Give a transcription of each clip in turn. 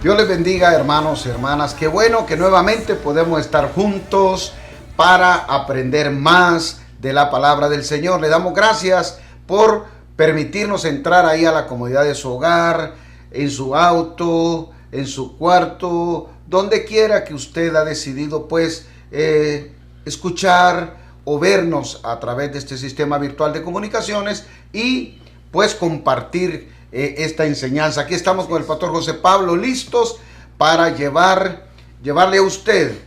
Dios les bendiga, hermanos y hermanas. Qué bueno que nuevamente podemos estar juntos para aprender más de la palabra del Señor. Le damos gracias por permitirnos entrar ahí a la comodidad de su hogar, en su auto, en su cuarto, donde quiera que usted ha decidido pues escuchar o vernos a través de este sistema virtual de comunicaciones y pues compartir esta enseñanza. Aquí estamos con el pastor José Pablo, listos para llevarle a usted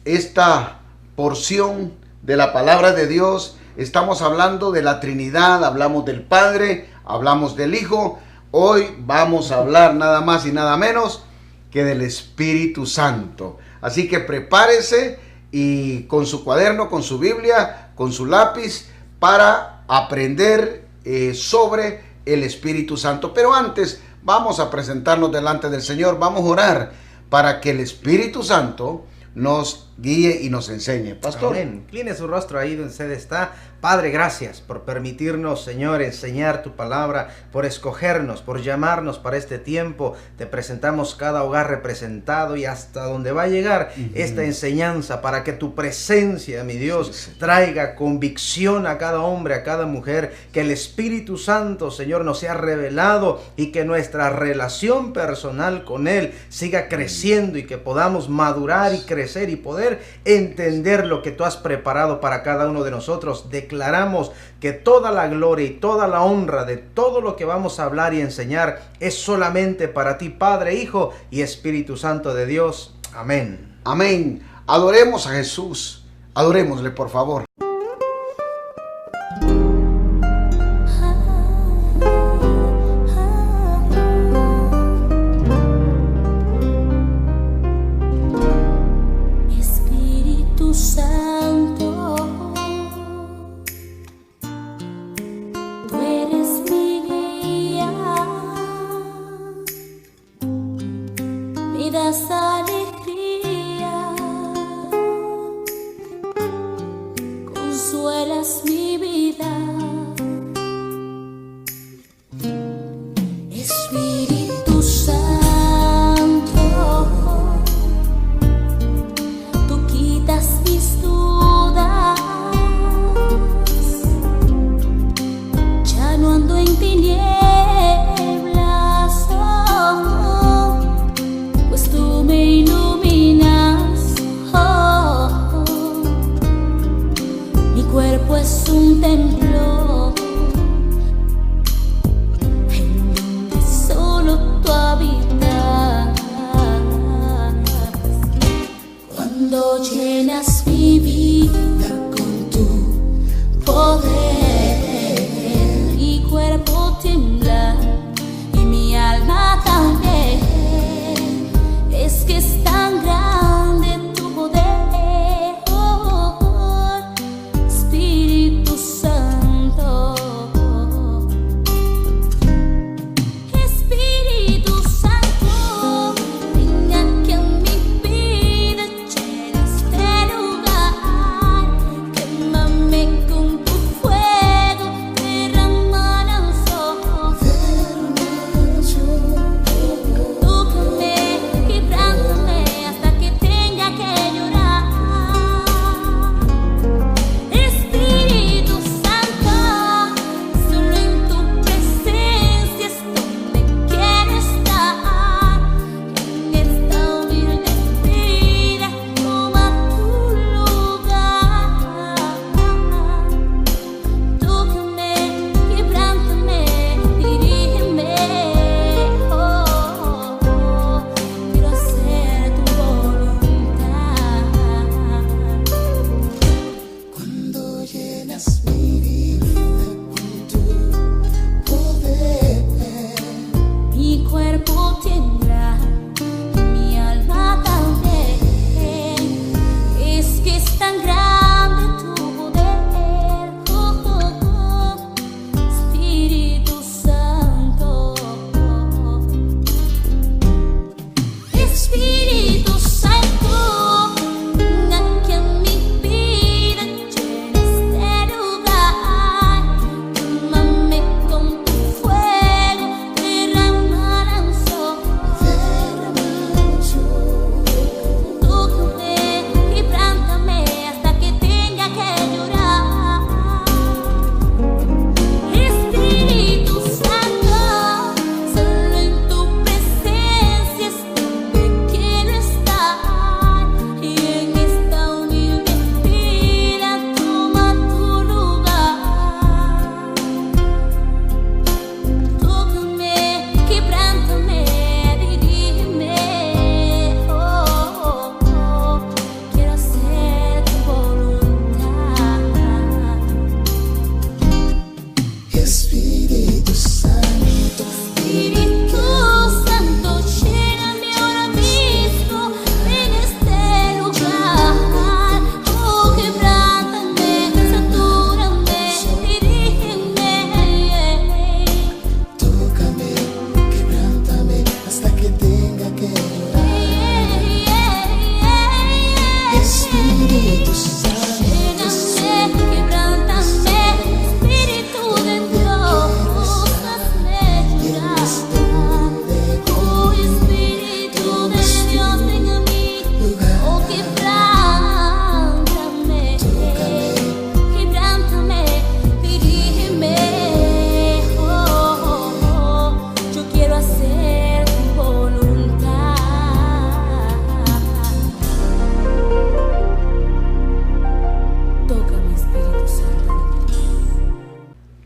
esta porción de la palabra de Dios. Estamos hablando de la Trinidad, hablamos del Padre, hablamos del Hijo. Hoy vamos a hablar nada más y nada menos que del Espíritu Santo. Así que prepárese y con su cuaderno, con su Biblia, con su lápiz para aprender sobre el Espíritu Santo. Pero antes vamos a presentarnos delante del Señor. Vamos a orar para que el Espíritu Santo nos guíe y nos enseñe. Pastor. Amén. Incline su rostro ahí donde usted está. Padre, gracias por permitirnos, Señor, enseñar tu palabra, por escogernos, por llamarnos para este tiempo. Te presentamos cada hogar representado y hasta donde va a llegar esta enseñanza, para que tu presencia, mi Dios, traiga convicción a cada hombre, a cada mujer, que el Espíritu Santo, Señor, nos sea revelado y que nuestra relación personal con Él siga creciendo y que podamos madurar y crecer y poder entender lo que tú has preparado para cada uno de nosotros. Declaramos que toda la gloria y toda la honra de todo lo que vamos a hablar y enseñar es solamente para ti, Padre, Hijo y Espíritu Santo de Dios. Amén. Amén. Adoremos a Jesús. Adorémosle, por favor.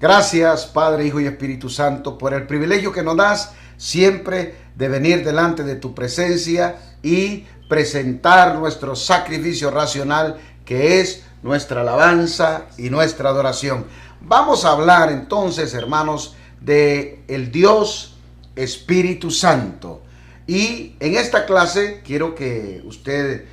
Gracias, Padre, Hijo y Espíritu Santo, por el privilegio que nos das siempre de venir delante de tu presencia y presentar nuestro sacrificio racional, que es nuestra alabanza y nuestra adoración. Vamos a hablar entonces, hermanos, de el Dios Espíritu Santo. Y en esta clase quiero que usted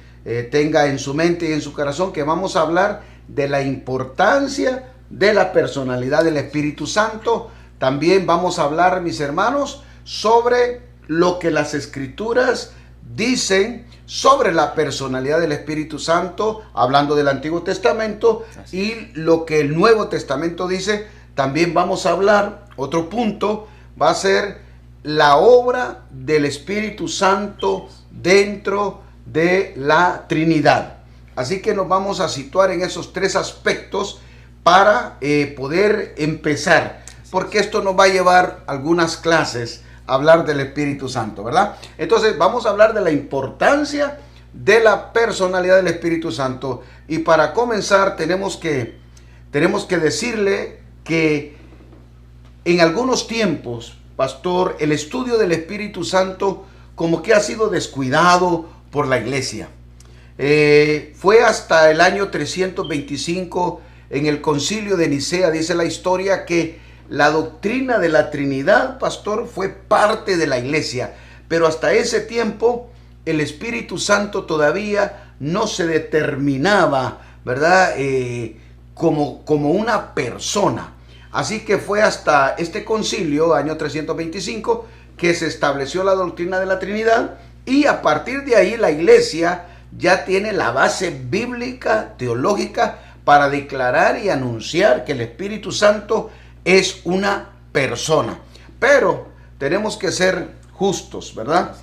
tenga en su mente y en su corazón que vamos a hablar de la importancia de la personalidad del Espíritu Santo. También vamos a hablar, mis hermanos, sobre lo que las Escrituras dicen sobre la personalidad del Espíritu Santo, hablando del Antiguo Testamento, y lo que el Nuevo Testamento dice. También vamos a hablar, otro punto va a ser la obra del Espíritu Santo dentro de la Trinidad. Así que nos vamos a situar en esos tres aspectos para poder empezar, porque esto nos va a llevar algunas clases a hablar del Espíritu Santo, ¿verdad? Entonces vamos a hablar de la importancia de la personalidad del Espíritu Santo. Y para comenzar tenemos que decirle que en algunos tiempos, pastor, el estudio del Espíritu Santo como que ha sido descuidado por la iglesia. Fue hasta el año 325 en el concilio de Nicea, dice la historia, que la doctrina de la Trinidad, pastor, fue parte de la iglesia. Pero hasta ese tiempo el Espíritu Santo todavía no se determinaba, ¿verdad? Como una persona. Así que fue hasta este concilio, año 325, que se estableció la doctrina de la Trinidad, y a partir de ahí la iglesia ya tiene la base bíblica, teológica, para declarar y anunciar que el Espíritu Santo es una persona. Pero tenemos que ser justos, ¿verdad?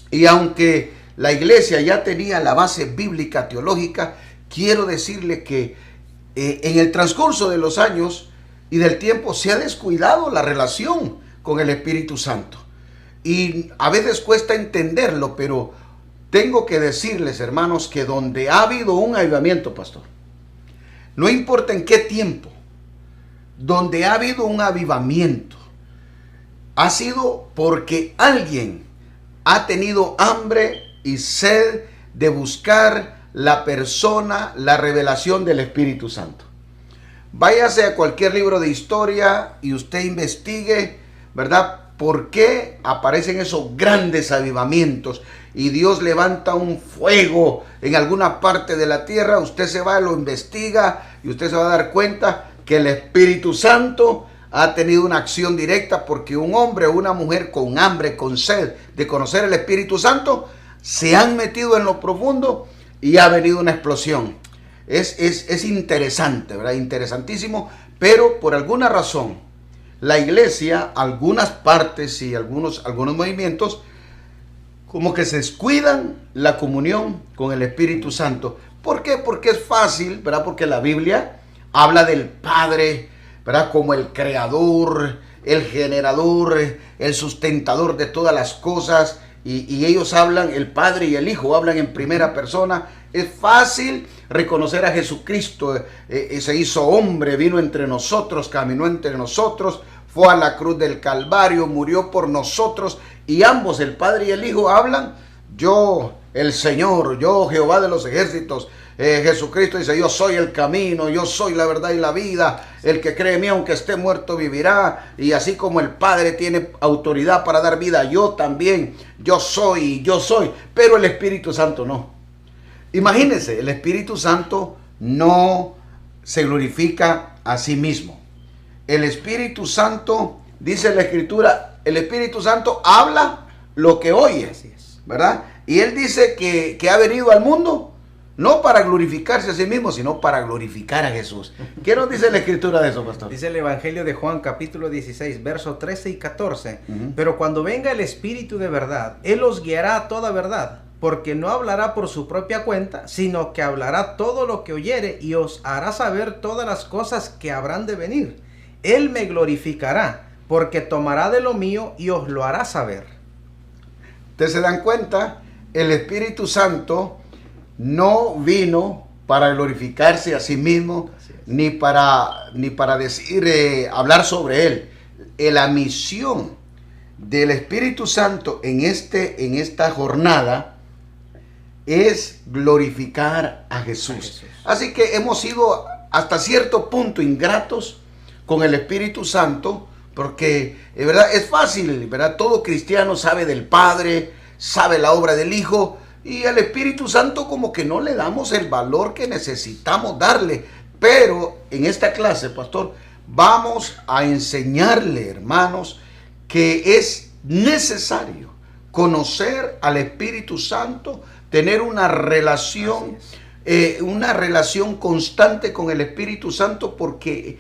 Y aunque la iglesia ya tenía la base bíblica, teológica, quiero decirle que en el transcurso de los años y del tiempo se ha descuidado la relación con el Espíritu Santo. Y a veces cuesta entenderlo, pero tengo que decirles, hermanos, que donde ha habido un avivamiento, pastor, no importa en qué tiempo, donde ha habido un avivamiento, ha sido porque alguien ha tenido hambre y sed de buscar la persona, la revelación del Espíritu Santo. Váyase a cualquier libro de historia y usted investigue, ¿verdad?, por qué aparecen esos grandes avivamientos y Dios levanta un fuego en alguna parte de la tierra. Usted se va, lo investiga y usted se va a dar cuenta que el Espíritu Santo ha tenido una acción directa, porque un hombre o una mujer con hambre, con sed de conocer el Espíritu Santo, se han metido en lo profundo y ha venido una explosión. Es interesante, ¿verdad? Interesantísimo, pero por alguna razón la iglesia, algunas partes y algunos movimientos, como que se descuidan la comunión con el Espíritu Santo. ¿Por qué? Porque es fácil, ¿verdad? Porque la Biblia habla del Padre, ¿verdad?, como el creador, el generador, el sustentador de todas las cosas. Y ellos hablan, el Padre y el Hijo hablan en primera persona. Es fácil reconocer a Jesucristo. Se hizo hombre, vino entre nosotros, caminó entre nosotros, fue a la cruz del Calvario, murió por nosotros. Y ambos, el Padre y el Hijo, hablan: yo, el Señor, yo, Jehová de los ejércitos. Jesucristo dice: yo soy el camino, yo soy la verdad y la vida. El que cree en mí, aunque esté muerto, vivirá. Y así como el Padre tiene autoridad para dar vida, yo también, yo soy. Pero el Espíritu Santo no. Imagínense, el Espíritu Santo no se glorifica a sí mismo. El Espíritu Santo, dice la Escritura, el Espíritu Santo habla lo que oye, ¿verdad? Y Él dice que ha venido al mundo no para glorificarse a sí mismo, sino para glorificar a Jesús. ¿Qué nos dice la Escritura de eso, pastor? Dice el Evangelio de Juan, capítulo 16, versos 13 y 14. Pero cuando venga el Espíritu de verdad, Él os guiará a toda verdad, porque no hablará por su propia cuenta, sino que hablará todo lo que oyere y os hará saber todas las cosas que habrán de venir. Él me glorificará, porque tomará de lo mío y os lo hará saber. Ustedes se dan cuenta, el Espíritu Santo no vino para glorificarse a sí mismo, ni para decir, hablar sobre él. La misión del Espíritu Santo en esta jornada es glorificar a Jesús. Así que hemos sido hasta cierto punto ingratos con el Espíritu Santo, porque ¿verdad? Es fácil, ¿verdad? Todo cristiano sabe del Padre, sabe la obra del Hijo, y al Espíritu Santo como que no le damos el valor que necesitamos darle. Pero en esta clase, pastor, vamos a enseñarle, hermanos, que es necesario conocer al Espíritu Santo, tener una relación constante con el Espíritu Santo, porque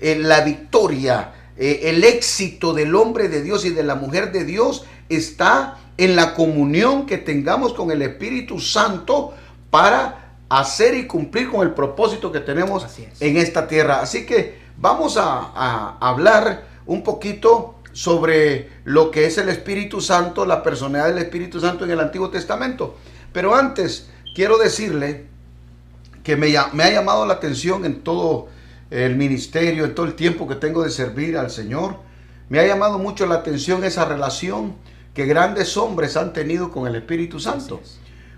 la victoria, el éxito del hombre de Dios y de la mujer de Dios está en la comunión que tengamos con el Espíritu Santo para hacer y cumplir con el propósito que tenemos en esta tierra. Así que vamos a hablar un poquito sobre lo que es el Espíritu Santo, la personalidad del Espíritu Santo en el Antiguo Testamento. Pero antes quiero decirle que me ha llamado la atención en todo el ministerio, en todo el tiempo que tengo de servir al Señor. Me ha llamado mucho la atención esa relación que grandes hombres han tenido con el Espíritu Santo.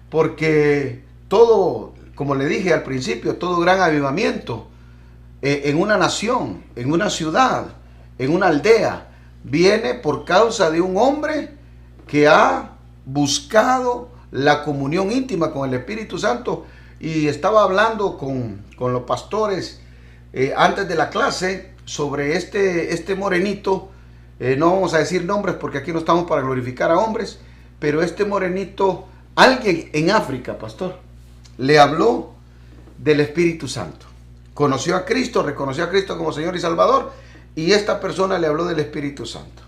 Porque todo, como le dije al principio, todo gran avivamiento en una nación, en una ciudad, en una aldea, viene por causa de un hombre que ha buscado la comunión íntima con el Espíritu Santo. Y estaba hablando con los pastores antes de la clase sobre este morenito. No vamos a decir nombres porque aquí no estamos para glorificar a hombres, pero este morenito, alguien en África, pastor, le habló del Espíritu Santo. Conoció a Cristo, reconoció a Cristo como Señor y Salvador, y esta persona le habló del Espíritu Santo.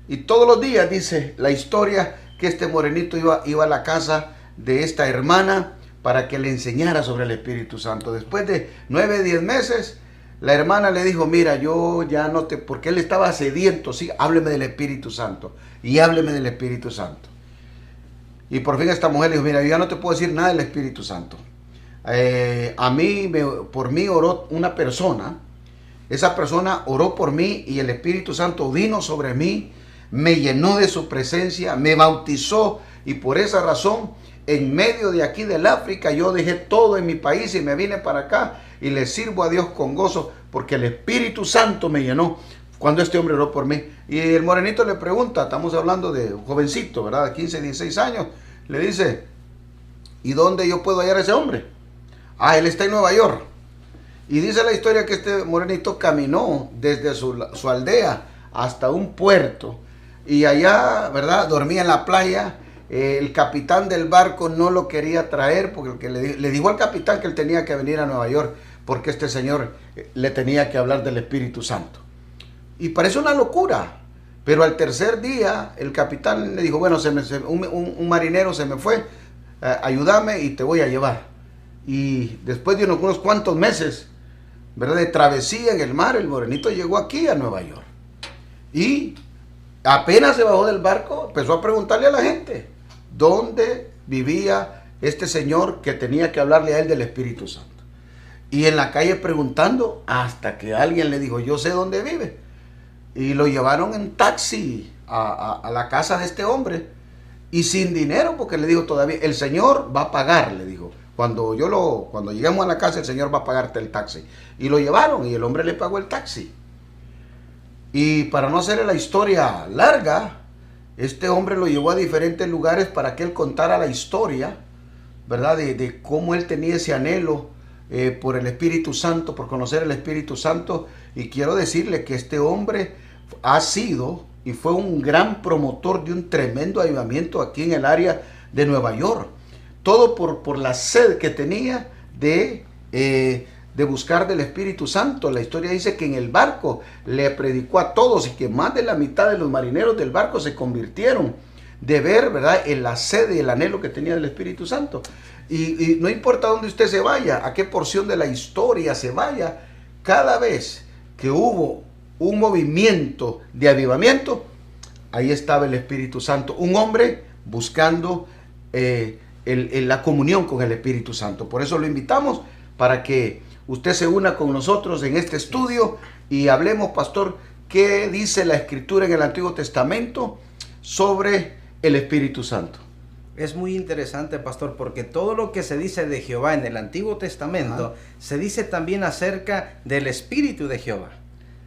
Y todos los días dice la historia que este morenito iba a la casa de esta hermana para que le enseñara sobre el Espíritu Santo. Después de 9, 10 meses, la hermana le dijo, mira, yo ya no te... Porque él estaba sediento, sí, hábleme del Espíritu Santo. Y hábleme del Espíritu Santo. Y por fin esta mujer le dijo, mira, yo ya no te puedo decir nada del Espíritu Santo. Por mí oró una persona. Esa persona oró por mí y el Espíritu Santo vino sobre mí, me llenó de su presencia, me bautizó, y por esa razón, en medio de aquí del África, yo dejé todo en mi país y me vine para acá y le sirvo a Dios con gozo, porque el Espíritu Santo me llenó cuando este hombre oró por mí. Y el morenito le pregunta, estamos hablando de un jovencito, ¿verdad? De 15, 16 años, le dice, ¿y dónde yo puedo hallar a ese hombre? Ah, él está en Nueva York. Y dice la historia que este morenito caminó desde su aldea hasta un puerto, y allá, ¿verdad?, dormía en la playa. El capitán del barco no lo quería traer porque le dijo al capitán que él tenía que venir a Nueva York porque este señor le tenía que hablar del Espíritu Santo. Y parece una locura, pero al tercer día el capitán le dijo, bueno, un marinero se me fue, ayúdame y te voy a llevar. Y después de unos cuantos meses, ¿verdad?, de travesía en el mar, el morenito llegó aquí a Nueva York. Y apenas se bajó del barco, empezó a preguntarle a la gente dónde vivía este señor que tenía que hablarle a él del Espíritu Santo. Y en la calle preguntando hasta que alguien le dijo, yo sé dónde vive. Y lo llevaron en taxi a la casa de este hombre. Y sin dinero, porque le dijo todavía, el Señor va a pagar, le dijo. Cuando lleguemos a la casa, el Señor va a pagarte el taxi. Y lo llevaron y el hombre le pagó el taxi. Y para no hacerle la historia larga, este hombre lo llevó a diferentes lugares para que él contara la historia, ¿verdad? De cómo él tenía ese anhelo por el Espíritu Santo, por conocer el Espíritu Santo. Y quiero decirle que este hombre ha sido y fue un gran promotor de un tremendo avivamiento aquí en el área de Nueva York. Todo por la sed que tenía de buscar del Espíritu Santo. La historia dice que en el barco le predicó a todos y que más de la mitad de los marineros del barco se convirtieron de ver, ¿verdad?, en la sed y el anhelo que tenía del Espíritu Santo. Y no importa dónde usted se vaya, a qué porción de la historia se vaya, cada vez que hubo un movimiento de avivamiento, ahí estaba el Espíritu Santo. Un hombre buscando la comunión con el Espíritu Santo. Por eso lo invitamos para que usted se una con nosotros en este estudio y hablemos, pastor, qué dice la Escritura en el Antiguo Testamento sobre el Espíritu Santo. Es muy interesante, pastor, porque todo lo que se dice de Jehová en el Antiguo Testamento se dice también acerca del Espíritu de Jehová,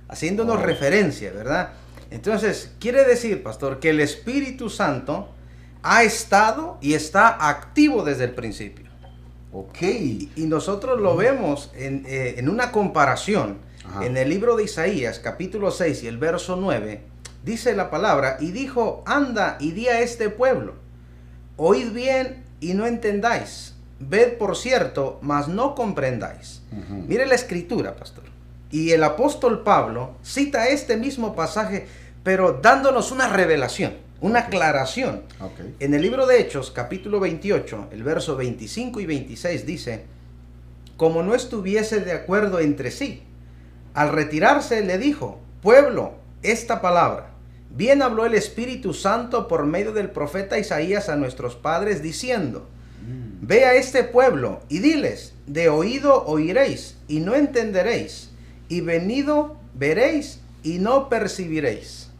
haciéndonos referencia, ¿verdad? Entonces, quiere decir, pastor, que el Espíritu Santo ha estado y está activo desde el principio. Ok. Y nosotros lo vemos en una comparación. En el libro de Isaías, capítulo 6 y el verso 9, dice la palabra, y dijo, anda y di a este pueblo, oíd bien y no entendáis, ved por cierto, mas no comprendáis. Mire la escritura, pastor. Y el apóstol Pablo cita este mismo pasaje, pero dándonos una revelación, una aclaración. En el libro de Hechos, capítulo 28, el verso 25 y 26 dice, como no estuviese de acuerdo entre sí, al retirarse le dijo, pueblo, esta palabra, bien habló el Espíritu Santo por medio del profeta Isaías a nuestros padres, diciendo, ve a este pueblo y diles, de oído oiréis y no entenderéis, y venido veréis y no percibiréis.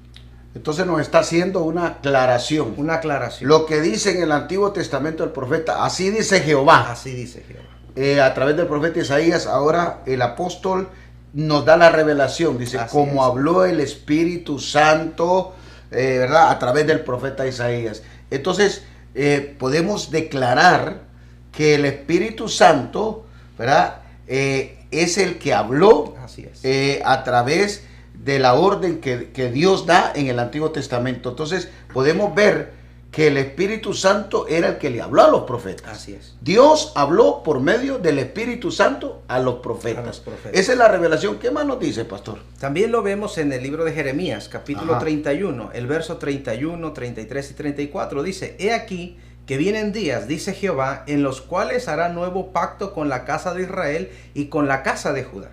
Entonces nos está haciendo una aclaración. Una aclaración. Lo que dice en el Antiguo Testamento el profeta, así dice Jehová. Así dice Jehová. A través del profeta Isaías, ahora el apóstol nos da la revelación. Dice, así como es. habló el Espíritu Santo, ¿verdad? A través del profeta Isaías. Entonces, podemos declarar que el Espíritu Santo, ¿verdad? Es el que habló Así es. A través de la orden que Dios da en el Antiguo Testamento. Entonces podemos ver que el Espíritu Santo era el que le habló a los profetas. Así es. Dios habló por medio del Espíritu Santo a los profetas. Esa es la revelación. ¿Qué más nos dice, pastor? También lo vemos en el libro de Jeremías, capítulo 31, el verso 31, 33 y 34. Dice, he aquí que vienen días, dice Jehová, en los cuales hará nuevo pacto con la casa de Israel y con la casa de Judá.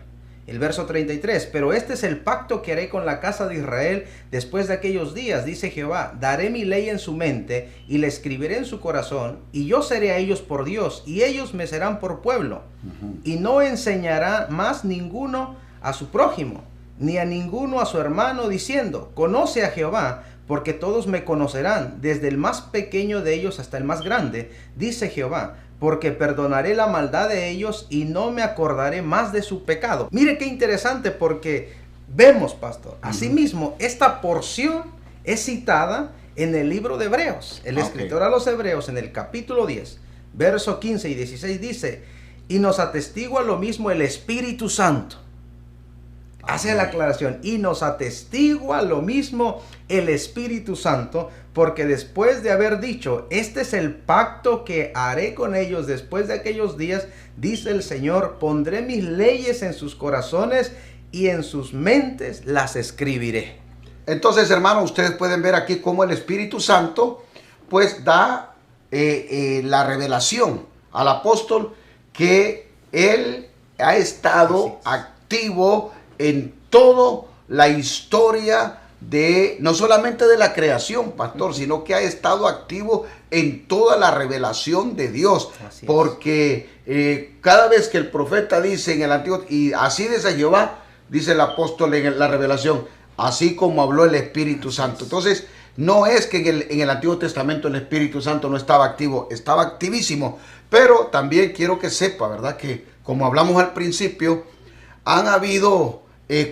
El verso 33, pero este es el pacto que haré con la casa de Israel después de aquellos días, dice Jehová, daré mi ley en su mente y la escribiré en su corazón, y yo seré a ellos por Dios, y ellos me serán por pueblo, y no enseñará más ninguno a su prójimo, ni a ninguno a su hermano, diciendo, conoce a Jehová, porque todos me conocerán, desde el más pequeño de ellos hasta el más grande, dice Jehová, porque perdonaré la maldad de ellos y no me acordaré más de su pecado. Mire qué interesante, porque vemos, pastor, asimismo, esta porción es citada en el libro de Hebreos. El escritor a los Hebreos, en el capítulo 10, verso 15 y 16, dice, y nos atestigua lo mismo el Espíritu Santo. Hace la aclaración, y nos atestigua lo mismo el Espíritu Santo, porque después de haber dicho, este es el pacto que haré con ellos después de aquellos días, dice el Señor, pondré mis leyes en sus corazones y en sus mentes las escribiré. Entonces, hermanos, ustedes pueden ver aquí cómo el Espíritu Santo pues da la revelación al apóstol que él ha estado activo en toda la historia de, no solamente de la creación, pastor, sino que ha estado activo en toda la revelación de Dios. Porque cada vez que el profeta dice en el Antiguo, y así dice Jehová, dice el apóstol en la revelación, así como habló el Espíritu Santo. Entonces, no es que en el Antiguo Testamento el Espíritu Santo no estaba activo, estaba activísimo. Pero también quiero que sepa, ¿verdad? Que como hablamos al principio, han habido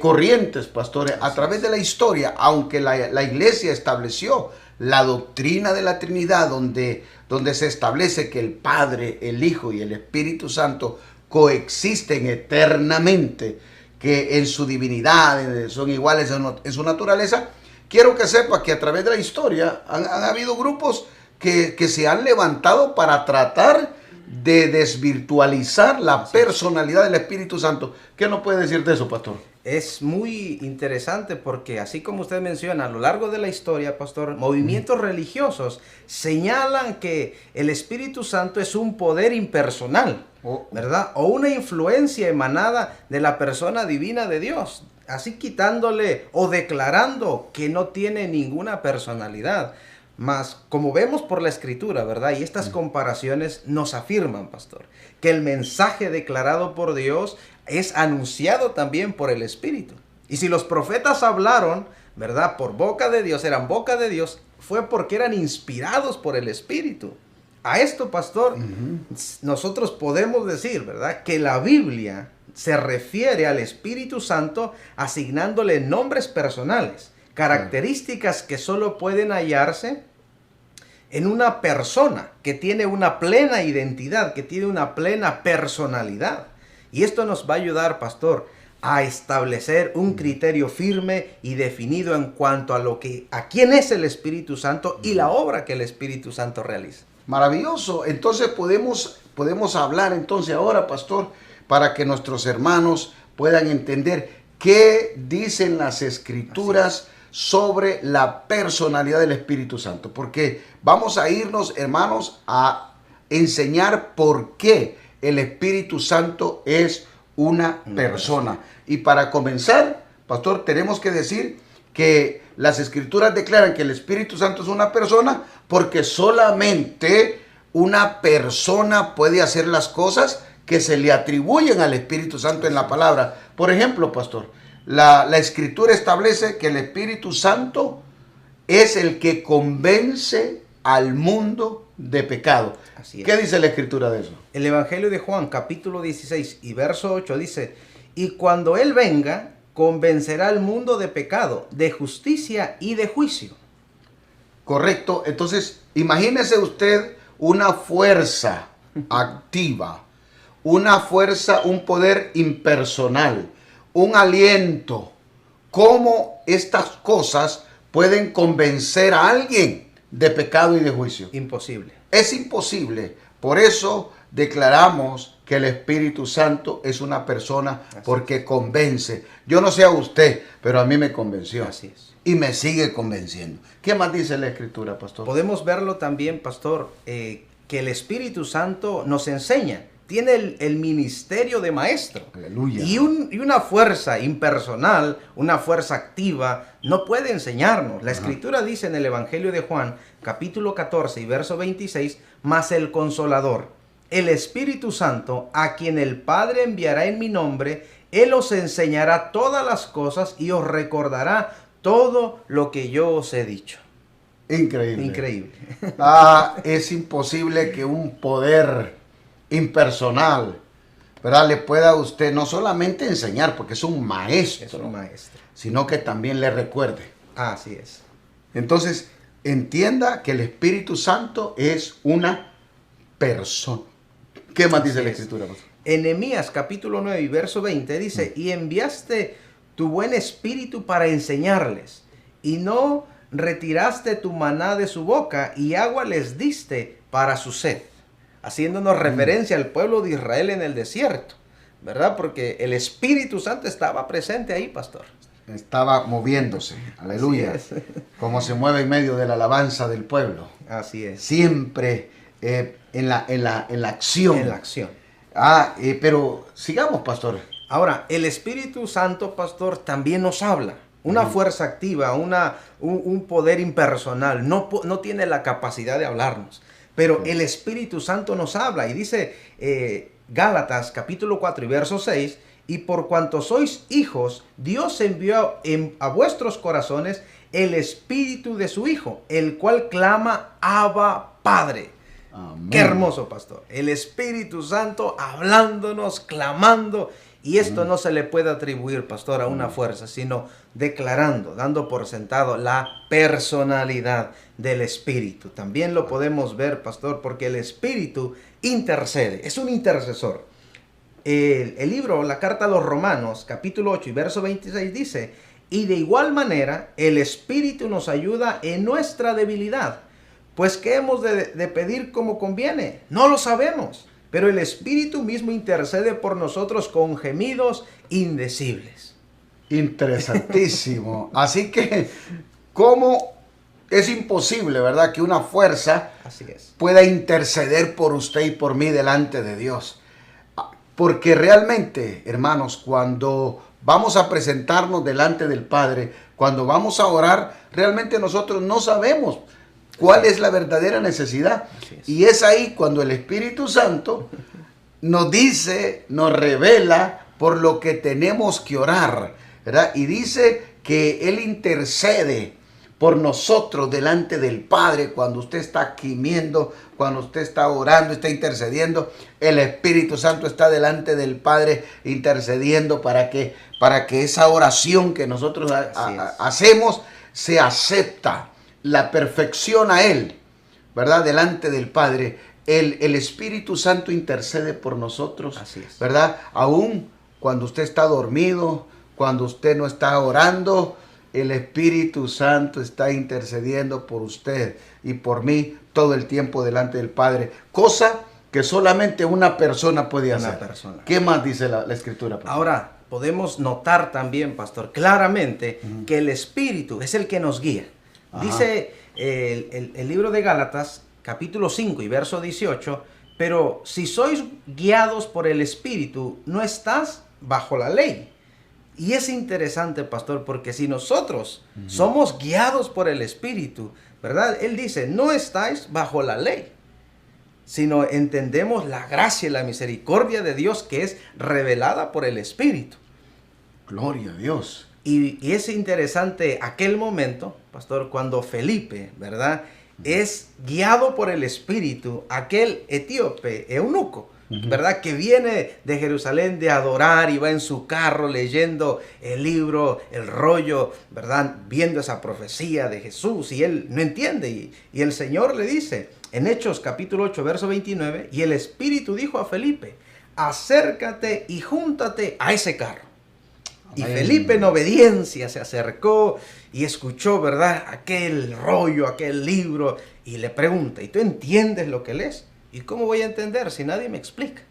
corrientes, pastores, a través de la historia, aunque la iglesia estableció la doctrina de la Trinidad, donde se establece que el Padre, el Hijo y el Espíritu Santo coexisten eternamente, que en su divinidad son iguales en su naturaleza. Quiero que sepa que a través de la historia han habido grupos que se han levantado para tratar de desvirtualizar la personalidad del Espíritu Santo. ¿Qué nos puede decir de eso, pastor? Es muy interesante porque, así como usted menciona, a lo largo de la historia, pastor, movimientos religiosos señalan que el Espíritu Santo es un poder impersonal, ¿verdad? O una influencia emanada de la persona divina de Dios, así quitándole o declarando que no tiene ninguna personalidad. Mas, como vemos por la Escritura, ¿verdad? Y estas comparaciones nos afirman, pastor, que el mensaje declarado por Dios es anunciado también por el Espíritu. Y si los profetas hablaron, ¿verdad? Por boca de Dios, eran boca de Dios, fue porque eran inspirados por el Espíritu. A esto, pastor, nosotros podemos decir, ¿verdad? Que la Biblia se refiere al Espíritu Santo asignándole nombres personales, características que solo pueden hallarse en una persona que tiene una plena identidad, que tiene una plena personalidad. Y esto nos va a ayudar, pastor, a establecer un criterio firme y definido en cuanto a quién es el Espíritu Santo y la obra que el Espíritu Santo realiza. Maravilloso. Entonces podemos hablar entonces ahora, pastor, para que nuestros hermanos puedan entender qué dicen las Escrituras sobre la personalidad del Espíritu Santo. Porque vamos a irnos, hermanos, a enseñar por qué el Espíritu Santo es una persona. Y para comenzar, pastor, tenemos que decir que las Escrituras declaran que el Espíritu Santo es una persona porque solamente una persona puede hacer las cosas que se le atribuyen al Espíritu Santo en la palabra. Por ejemplo, pastor, la Escritura establece que el Espíritu Santo es el que convence al mundo de pecado. Así es. ¿Qué dice la Escritura de eso? El Evangelio de Juan, capítulo 16 y verso 8 dice: y cuando Él venga, convencerá al mundo de pecado, de justicia y de juicio. Correcto. Entonces, imagínese usted una fuerza activa, una fuerza, un poder impersonal, un aliento. ¿Cómo estas cosas pueden convencer a alguien de pecado y de juicio? Imposible. Es imposible. Por eso declaramos que el Espíritu Santo es una persona porque convence. Yo no sé a usted, pero a mí me convenció. Así es. Y me sigue convenciendo. ¿Qué más dice la Escritura, pastor? Podemos verlo también, pastor, que el Espíritu Santo nos enseña. Tiene el ministerio de maestro. Aleluya. Y una fuerza impersonal, una fuerza activa, no puede enseñarnos. La Escritura dice en el Evangelio de Juan, capítulo 14 y verso 26, mas el Consolador, el Espíritu Santo, a quien el Padre enviará en mi nombre, Él os enseñará todas las cosas y os recordará todo lo que yo os he dicho. Increíble. Increíble. Es imposible que un poder impersonal, ¿verdad?, le pueda a usted no solamente enseñar, porque es un maestro, Es un maestro, sino que también le recuerde. Así es. Entonces, entienda que el Espíritu Santo es una persona. ¿Qué más dice la Escritura, pastor? En Nehemías capítulo 9 y verso 20 dice: y enviaste tu buen espíritu para enseñarles, y no retiraste tu maná de su boca, y agua les diste para su sed. Haciéndonos referencia al pueblo de Israel en el desierto, ¿verdad? Porque el Espíritu Santo estaba presente ahí, pastor. Estaba moviéndose, aleluya, como se mueve en medio de la alabanza del pueblo. Así es. Siempre en la acción. En la acción. Pero sigamos, pastor. Ahora, el Espíritu Santo, pastor, también nos habla. Una fuerza activa, un poder impersonal. No tiene la capacidad de hablarnos. Pero el Espíritu Santo nos habla. Y dice Gálatas capítulo 4 y verso 6: y por cuanto sois hijos, Dios envió a vuestros corazones el Espíritu de su Hijo, el cual clama: Abba, Padre. Amén. Qué hermoso, pastor. El Espíritu Santo hablándonos, clamando. Y esto no se le puede atribuir, pastor, a una fuerza, sino declarando, dando por sentado la personalidad del Espíritu. También lo podemos ver, pastor, porque el Espíritu intercede, es un intercesor. El libro, la carta a los Romanos, capítulo 8 y verso 26 dice: y de igual manera el Espíritu nos ayuda en nuestra debilidad. Pues ¿qué hemos de pedir como conviene? No lo sabemos. Pero el Espíritu mismo intercede por nosotros con gemidos indecibles. Interesantísimo. Así que, ¿cómo es imposible, verdad, que una fuerza pueda interceder por usted y por mí delante de Dios? Porque realmente, hermanos, cuando vamos a presentarnos delante del Padre, cuando vamos a orar, realmente nosotros no sabemos ¿Cuál es la verdadera necesidad? Y es ahí cuando el Espíritu Santo nos dice, nos revela por lo que tenemos que orar, ¿verdad? Y dice que Él intercede por nosotros delante del Padre. Cuando usted está gimiendo, cuando usted está orando, está intercediendo, el Espíritu Santo está delante del Padre intercediendo para que esa oración que nosotros hacemos se acepta, la perfección a Él, ¿verdad? Delante del Padre. El Espíritu Santo intercede por nosotros, Así es. ¿verdad? Aún cuando usted está dormido, cuando usted no está orando, el Espíritu Santo está intercediendo por usted y por mí todo el tiempo delante del Padre. Cosa que solamente una persona puede hacer. Una persona. ¿Qué más dice la Escritura, pastor? Ahora, podemos notar también, pastor, claramente que el Espíritu es el que nos guía. Ajá. Dice el libro de Gálatas, capítulo 5 y verso 18, pero si sois guiados por el Espíritu, no estás bajo la ley. Y es interesante, pastor, porque si nosotros somos guiados por el Espíritu, ¿verdad? Él dice, no estáis bajo la ley, sino entendemos la gracia y la misericordia de Dios que es revelada por el Espíritu. Gloria a Dios. Y es interesante aquel momento, pastor, cuando Felipe, ¿verdad? Es guiado por el Espíritu, aquel etíope, eunuco, ¿verdad? Que viene de Jerusalén de adorar y va en su carro leyendo el libro, el rollo, ¿verdad? Viendo esa profecía de Jesús y él no entiende. Y el Señor le dice en Hechos capítulo 8, verso 29, y el Espíritu dijo a Felipe, acércate y júntate a ese carro. Y Felipe en obediencia se acercó y escuchó, ¿verdad? Aquel rollo, aquel libro y le pregunta, ¿y tú entiendes lo que lees? ¿Y cómo voy a entender si nadie me explica?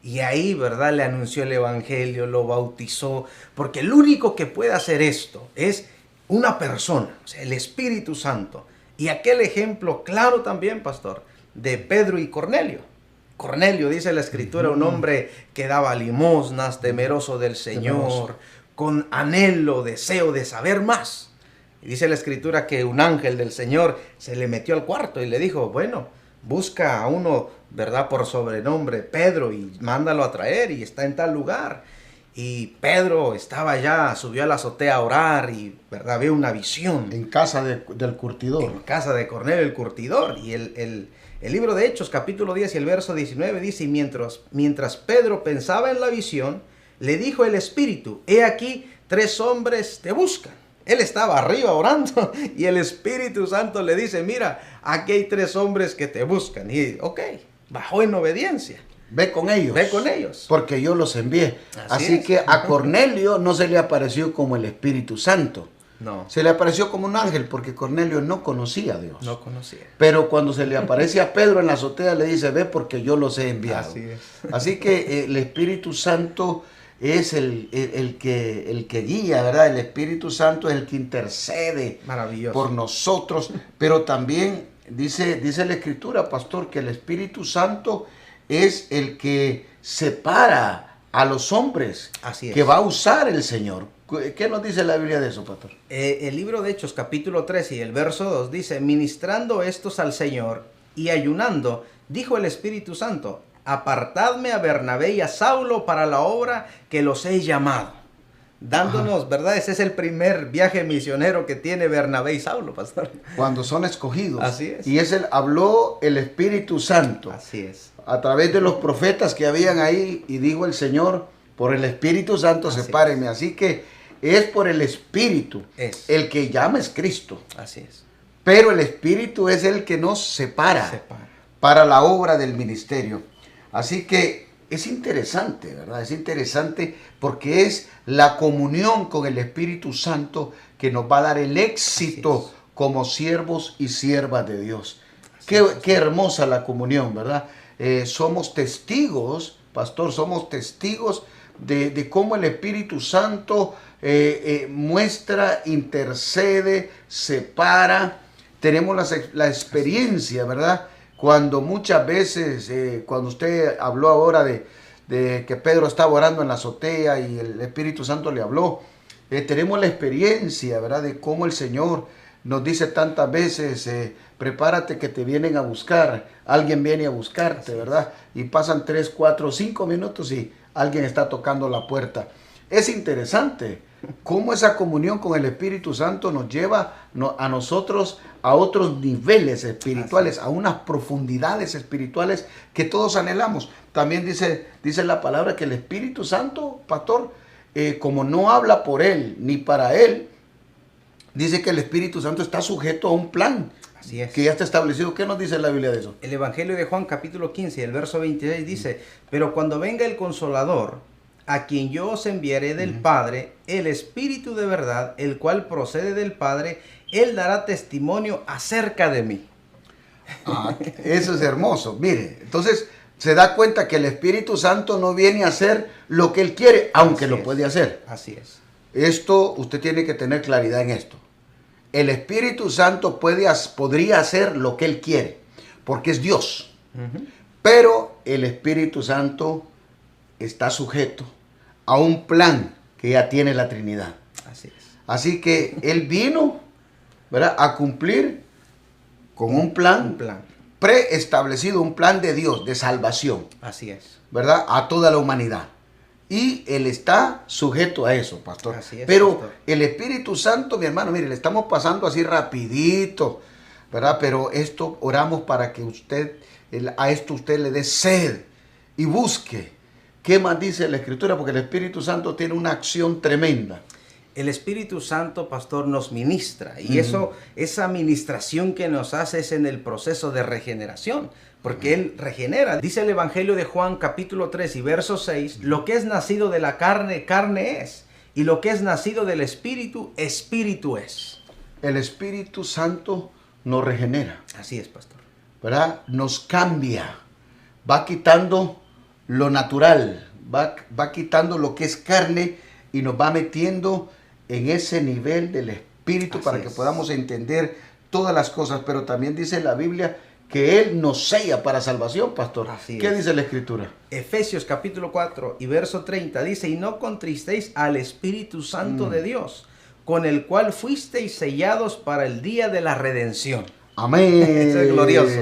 Y ahí, ¿verdad? Le anunció el evangelio, lo bautizó, porque el único que puede hacer esto es una persona, o sea, el Espíritu Santo. Y aquel ejemplo claro también, pastor, de Pedro y Cornelio. Cornelio, dice la Escritura, un hombre que daba limosnas, temeroso del Señor, con anhelo, deseo de saber más. Y dice la Escritura que un ángel del Señor se le metió al cuarto y le dijo, bueno, busca a uno, ¿verdad? Por sobrenombre Pedro y mándalo a traer y está en tal lugar. Y Pedro estaba ya, subió a la azotea a orar y, ¿verdad? Ve una visión. En casa del curtidor. En casa de Cornelio el curtidor. Y el libro de Hechos, capítulo 10 y el verso 19 dice, y mientras Pedro pensaba en la visión, le dijo el Espíritu, he aquí 3 hombres te buscan. Él estaba arriba orando y el Espíritu Santo le dice, mira, aquí hay 3 hombres que te buscan. Y ok, bajó en obediencia. Ve con ellos. Ve con ellos. Porque yo los envié. Así que a Cornelio no se le apareció como el Espíritu Santo. No. Se le apareció como un ángel porque Cornelio no conocía a Dios. No conocía. Pero cuando se le aparece a Pedro en la azotea le dice, ve porque yo los he enviado. Así es. Así que el Espíritu Santo es el que guía, ¿verdad? El Espíritu Santo es el que intercede por nosotros. Pero también dice la Escritura, pastor, que el Espíritu Santo es el que separa a los hombres que va a usar el Señor. ¿Qué nos dice la Biblia de eso, pastor? El libro de Hechos, capítulo 13 y el verso 2 dice, ministrando estos al Señor y ayunando, dijo el Espíritu Santo, apartadme a Bernabé y a Saulo para la obra que los he llamado. Dándonos, ¿verdad? Ese es el primer viaje misionero que tiene Bernabé y Saulo, pastor. Cuando son escogidos. Así es. Y habló el Espíritu Santo. Así es. A través de los profetas que habían ahí, y dijo el Señor, por el Espíritu Santo sepárenme. Así que es por el Espíritu. El que llama es Cristo. Así es. Pero el Espíritu es el que nos separa para la obra del ministerio. Así que es interesante, ¿verdad? Es interesante porque es la comunión con el Espíritu Santo que nos va a dar el éxito como siervos y siervas de Dios. Qué hermosa la comunión, ¿verdad? Somos testigos, pastor, somos testigos de cómo el Espíritu Santo muestra, intercede, separa. Tenemos la experiencia, ¿verdad? Cuando muchas veces, cuando usted habló ahora de que Pedro estaba orando en la azotea y el Espíritu Santo le habló, tenemos la experiencia, ¿verdad? De cómo el Señor nos dice tantas veces, prepárate que te vienen a buscar, alguien viene a buscarte, ¿verdad? Y pasan 3, 4, 5 minutos y alguien está tocando la puerta. Es interesante cómo esa comunión con el Espíritu Santo nos lleva a nosotros a otros niveles espirituales, a unas profundidades espirituales que todos anhelamos. También dice la palabra que el Espíritu Santo, pastor, como no habla por él ni para él, dice que el Espíritu Santo está sujeto a un plan. Así es. Que ya está establecido. ¿Qué nos dice la Biblia de eso? El Evangelio de Juan capítulo 15, el verso 26 dice, pero cuando venga el Consolador, a quien yo os enviaré del Padre, el Espíritu de verdad, el cual procede del Padre, Él dará testimonio acerca de mí. Eso es hermoso. Mire, entonces se da cuenta que el Espíritu Santo no viene a hacer lo que Él quiere, aunque lo puede hacer. Así es. Esto, usted tiene que tener claridad en esto. El Espíritu Santo podría hacer lo que Él quiere, porque es Dios. Pero el Espíritu Santo está sujeto a un plan que ya tiene la Trinidad. Así es. Así que Él vino, ¿verdad?, a cumplir con un plan preestablecido, un plan de Dios, de salvación. Así es. ¿Verdad? A toda la humanidad. Y Él está sujeto a eso, pastor. Así es, pero pastor. El Espíritu Santo, mi hermano, mire, le estamos pasando así rapidito, ¿verdad? Pero esto oramos para que a esto usted le dé sed y busque. ¿Qué más dice la Escritura? Porque el Espíritu Santo tiene una acción tremenda. El Espíritu Santo, pastor, nos ministra. Y esa ministración que nos hace es en el proceso de regeneración. Porque Él regenera. Dice el Evangelio de Juan capítulo 3 y verso 6, lo que es nacido de la carne, carne es. Y lo que es nacido del Espíritu, Espíritu es. El Espíritu Santo nos regenera. Así es, pastor. ¿Verdad? Nos cambia. Va quitando lo natural. Va quitando lo que es carne y nos va metiendo en ese nivel del Espíritu para que podamos entender todas las cosas. Pero también dice la Biblia que Él nos sella para salvación, pastor. ¿Qué dice la Escritura? Efesios capítulo 4 y verso 30 dice, y no contristéis al Espíritu Santo de Dios, con el cual fuisteis sellados para el día de la redención. Amén. Eso es glorioso.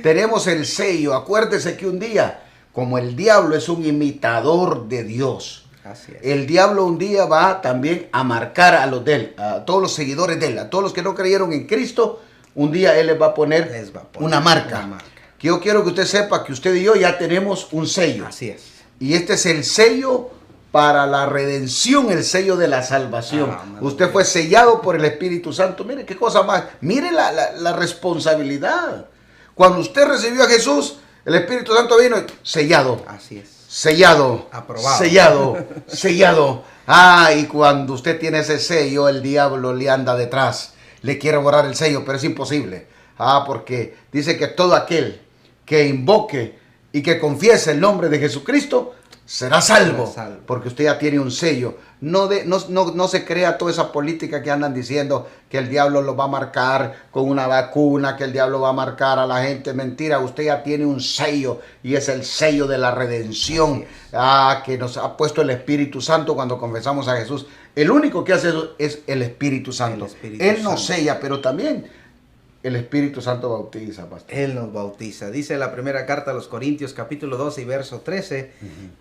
Tenemos el sello. Acuérdese que un día, como el diablo es un imitador de Dios, así es. El diablo un día va también a marcar a los de él, a todos los seguidores de él, a todos los que no creyeron en Cristo. Un día Él les va a poner una marca. Que yo quiero que usted sepa que usted y yo ya tenemos un sello. Así es. Y este es el sello para la redención, el sello de la salvación. Usted fue sellado por el Espíritu Santo. Mire qué cosa más. Mire la responsabilidad. Cuando usted recibió a Jesús, el Espíritu Santo vino sellado. Así es. Sellado. Aprobado. Sellado. Sellado. Y cuando usted tiene ese sello, el diablo le anda detrás. Le quiere borrar el sello, pero es imposible. Porque dice que todo aquel que invoque y que confiese el nombre de Jesucristo será salvo. Porque usted ya tiene un sello. No se crea toda esa política que andan diciendo que el diablo lo va a marcar con una vacuna, que el diablo va a marcar a la gente. Mentira, usted ya tiene un sello y es el sello de la redención que nos ha puesto el Espíritu Santo cuando confesamos a Jesús. El único que hace eso es el Espíritu Santo. Él nos sella, pero también el Espíritu Santo bautiza, pastor. Él nos bautiza. Dice la primera carta a los Corintios, capítulo 12 y verso 13,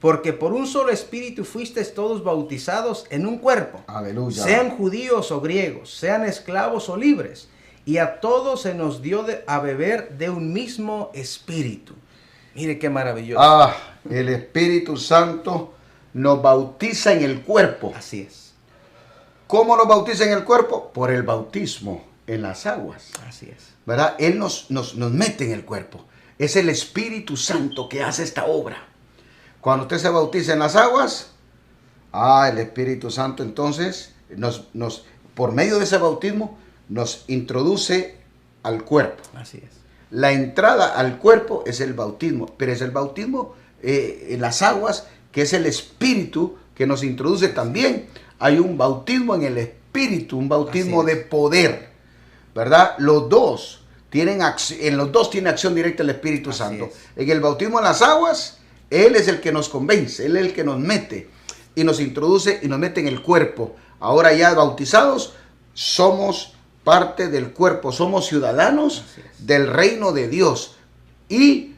porque por un solo Espíritu fuisteis todos bautizados en un cuerpo. Aleluya. Sean judíos o griegos, sean esclavos o libres, y a todos se nos dio a beber de un mismo Espíritu. Mire qué maravilloso. El Espíritu Santo nos bautiza en el cuerpo. Así es. ¿Cómo nos bautiza en el cuerpo? Por el bautismo en las aguas. Así es. ¿Verdad? Él nos mete en el cuerpo. Es el Espíritu Santo que hace esta obra. Cuando usted se bautiza en las aguas, el Espíritu Santo entonces por medio de ese bautismo nos introduce al cuerpo. Así es. La entrada al cuerpo es el bautismo, pero es el bautismo en las aguas, que es el Espíritu que nos introduce también. Hay un bautismo en el Espíritu, un bautismo de poder, ¿verdad? Los dos tienen acción directa el Espíritu Santo. En el bautismo en las aguas, Él es el que nos convence, Él es el que nos mete y nos introduce y nos mete en el cuerpo. Ahora ya bautizados, somos parte del cuerpo, somos ciudadanos del reino de Dios. Y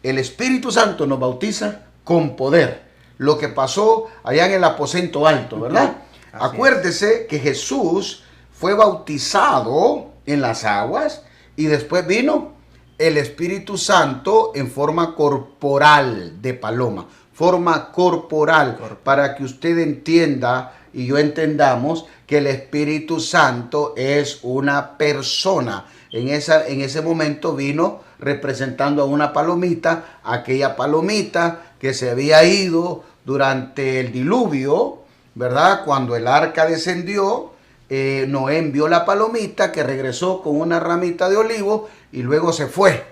el Espíritu Santo nos bautiza con poder. Lo que pasó allá en el aposento alto, ¿verdad? Acuérdese que Jesús fue bautizado en las aguas y después vino el Espíritu Santo en forma corporal de paloma. Forma corporal, para que usted entienda y yo entendamos que el Espíritu Santo es una persona. En ese momento vino representando a una palomita, aquella palomita que se había ido durante el diluvio, ¿verdad? Cuando el arca descendió, Noé envió la palomita que regresó con una ramita de olivo y luego se fue